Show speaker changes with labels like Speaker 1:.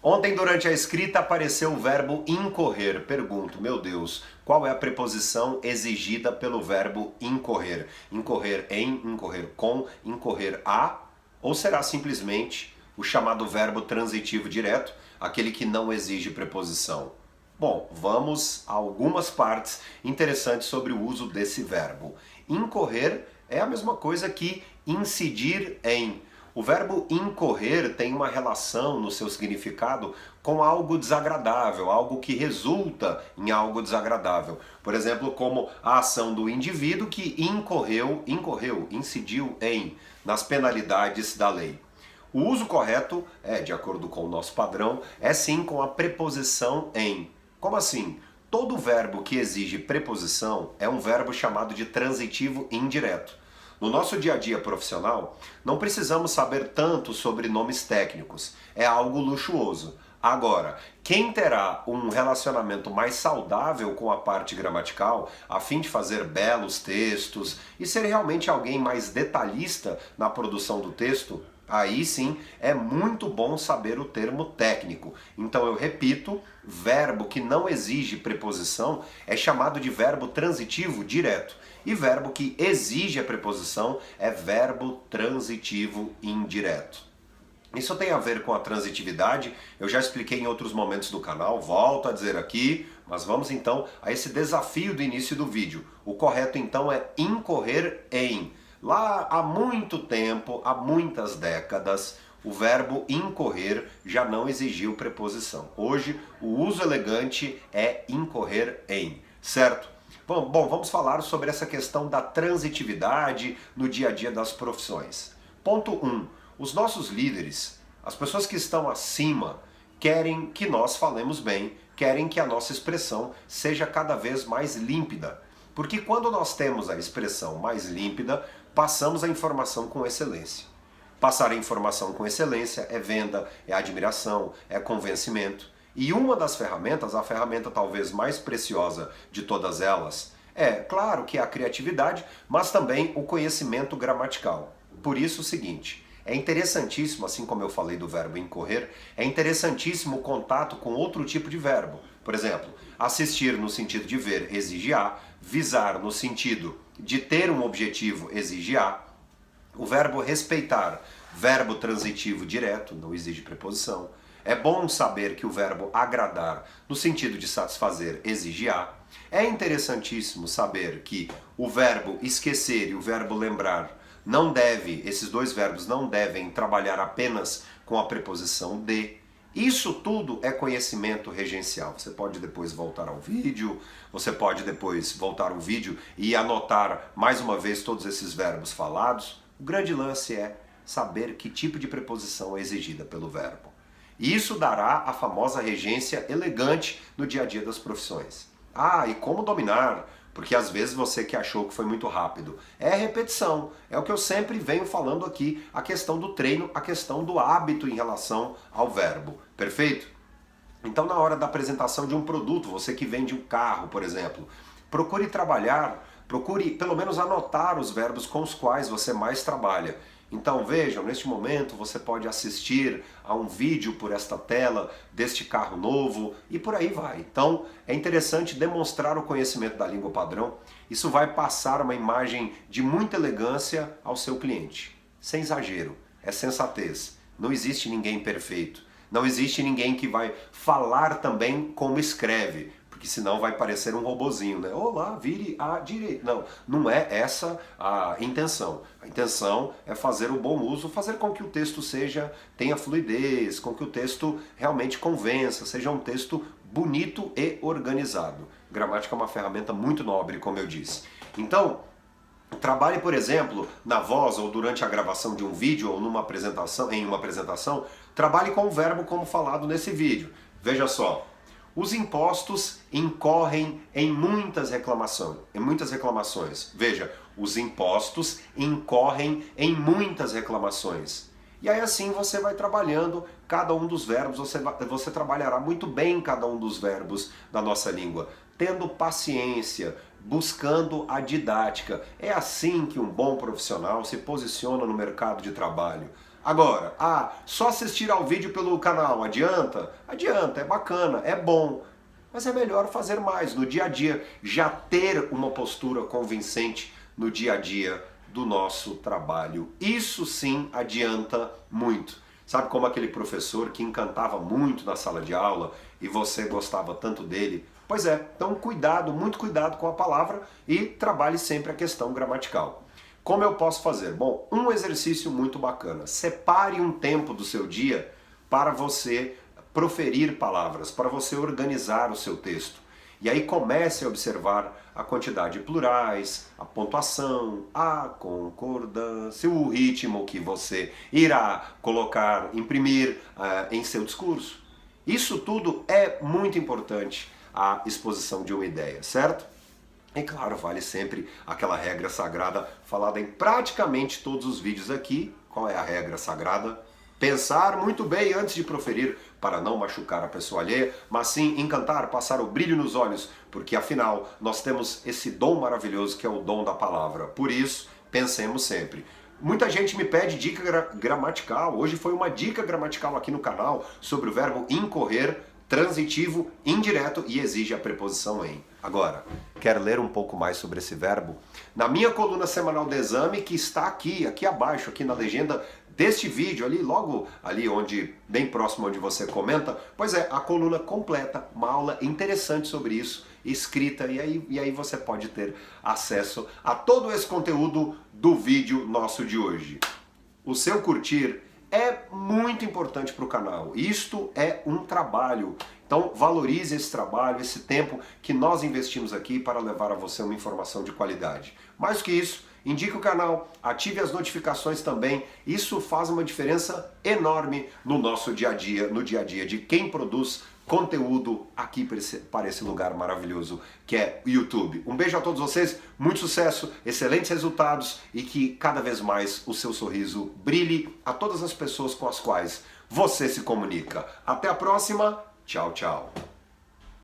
Speaker 1: Ontem, durante a escrita, apareceu o verbo incorrer. Pergunto, meu Deus, qual é a preposição exigida pelo verbo incorrer? Incorrer em, incorrer com, incorrer a? Ou será simplesmente o chamado verbo transitivo direto, aquele que não exige preposição? Bom, vamos a algumas partes interessantes sobre o uso desse verbo. Incorrer é a mesma coisa que incidir em. O verbo incorrer tem uma relação no seu significado com algo desagradável, algo que resulta em algo desagradável. Por exemplo, como a ação do indivíduo que incidiu em, nas penalidades da lei. O uso correto, de acordo com o nosso padrão, é sim com a preposição em. Como assim? Todo verbo que exige preposição é um verbo chamado de transitivo indireto. No nosso dia a dia profissional, não precisamos saber tanto sobre nomes técnicos, é algo luxuoso. Agora, quem terá um relacionamento mais saudável com a parte gramatical, a fim de fazer belos textos e ser realmente alguém mais detalhista na produção do texto, aí sim é muito bom saber o termo técnico. Então eu repito, verbo que não exige preposição é chamado de verbo transitivo direto. E verbo que exige a preposição é verbo transitivo indireto. Isso tem a ver com a transitividade, eu já expliquei em outros momentos do canal, volto a dizer aqui, mas vamos então a esse desafio do início do vídeo. O correto então é incorrer em. Lá há muito tempo, há muitas décadas, o verbo incorrer já não exigiu preposição. Hoje, o uso elegante é incorrer em, certo? Bom, vamos falar sobre essa questão da transitividade no dia a dia das profissões. Ponto 1. Os nossos líderes, as pessoas que estão acima, querem que nós falemos bem, querem que a nossa expressão seja cada vez mais límpida. Porque quando nós temos a expressão mais límpida, passamos a informação com excelência. Passar a informação com excelência é venda, é admiração, é convencimento. E uma das ferramentas, a ferramenta talvez mais preciosa de todas elas, claro que é a criatividade, mas também o conhecimento gramatical. Por isso o seguinte, é interessantíssimo, assim como eu falei do verbo incorrer, é interessantíssimo o contato com outro tipo de verbo. Por exemplo, assistir no sentido de ver exige a, visar no sentido de ter um objetivo exige a, o verbo respeitar, verbo transitivo direto, não exige preposição. É bom saber que o verbo agradar, no sentido de satisfazer, exige a. É interessantíssimo saber que o verbo esquecer e o verbo lembrar esses dois verbos não devem trabalhar apenas com a preposição de. Isso tudo é conhecimento regencial. Você pode depois voltar ao vídeo, você pode depois voltar ao vídeo e anotar mais uma vez todos esses verbos falados. O grande lance é saber que tipo de preposição é exigida pelo verbo. E isso dará a famosa regência elegante no dia a dia das profissões. E como dominar? Porque às vezes você que achou que foi muito rápido. É repetição. É o que eu sempre venho falando aqui, a questão do treino, a questão do hábito em relação ao verbo. Perfeito? Então na hora da apresentação de um produto, você que vende um carro, por exemplo, procure pelo menos anotar os verbos com os quais você mais trabalha. Então vejam, neste momento você pode assistir a um vídeo por esta tela deste carro novo e por aí vai. Então é interessante demonstrar o conhecimento da língua padrão. Isso vai passar uma imagem de muita elegância ao seu cliente. Sem exagero, é sensatez. Não existe ninguém perfeito. Não existe ninguém que vai falar também como escreve. Porque senão vai parecer um robozinho, né? Olá, vire à direita. Não, não é essa a intenção. A intenção é fazer o bom uso, fazer com que o texto tenha fluidez, com que o texto realmente convença, seja um texto bonito e organizado. Gramática é uma ferramenta muito nobre, como eu disse. Então, trabalhe, por exemplo, na voz ou durante a gravação de um vídeo ou em uma apresentação, trabalhe com o verbo como falado nesse vídeo. Veja só. Os impostos incorrem em muitas reclamações. Veja, os impostos incorrem em muitas reclamações. E aí assim você vai trabalhando cada um dos verbos, você trabalhará muito bem cada um dos verbos da nossa língua, tendo paciência, buscando a didática. É assim que um bom profissional se posiciona no mercado de trabalho. Agora, só assistir ao vídeo pelo canal adianta? Adianta, é bacana, é bom. Mas é melhor fazer mais no dia a dia, já ter uma postura convincente no dia a dia do nosso trabalho. Isso sim adianta muito. Sabe como aquele professor que encantava muito na sala de aula e você gostava tanto dele? Pois é, então cuidado, muito cuidado com a palavra e trabalhe sempre a questão gramatical. Como eu posso fazer? Bom, um exercício muito bacana. Separe um tempo do seu dia para você proferir palavras, para você organizar o seu texto. E aí comece a observar a quantidade de plurais, a pontuação, a concordância, o ritmo que você irá colocar, imprimir em seu discurso. Isso tudo é muito importante, a exposição de uma ideia, certo? E claro, vale sempre aquela regra sagrada falada em praticamente todos os vídeos aqui. Qual é a regra sagrada? Pensar muito bem antes de proferir, para não machucar a pessoa alheia, mas sim encantar, passar o brilho nos olhos, porque afinal nós temos esse dom maravilhoso que é o dom da palavra. Por isso, pensemos sempre. Muita gente me pede dica gramatical. Hoje foi uma dica gramatical aqui no canal sobre o verbo incorrer, transitivo, indireto e exige a preposição em. Agora, quer ler um pouco mais sobre esse verbo? Na minha coluna semanal de exame, que está aqui abaixo, aqui na legenda deste vídeo, ali, logo ali onde, bem próximo onde você comenta, pois é, a coluna completa, uma aula interessante sobre isso, escrita, e aí você pode ter acesso a todo esse conteúdo do vídeo nosso de hoje. O seu curtir é muito importante para o canal. Isto é um trabalho. Então valorize esse trabalho, esse tempo que nós investimos aqui para levar a você uma informação de qualidade. Mais do que isso, indique o canal, ative as notificações também. Isso faz uma diferença enorme no nosso dia a dia, no dia a dia de quem produz conteúdo aqui para esse lugar maravilhoso que é o YouTube. Um beijo a todos vocês, muito sucesso, excelentes resultados e que cada vez mais o seu sorriso brilhe a todas as pessoas com as quais você se comunica. Até a próxima, tchau, tchau.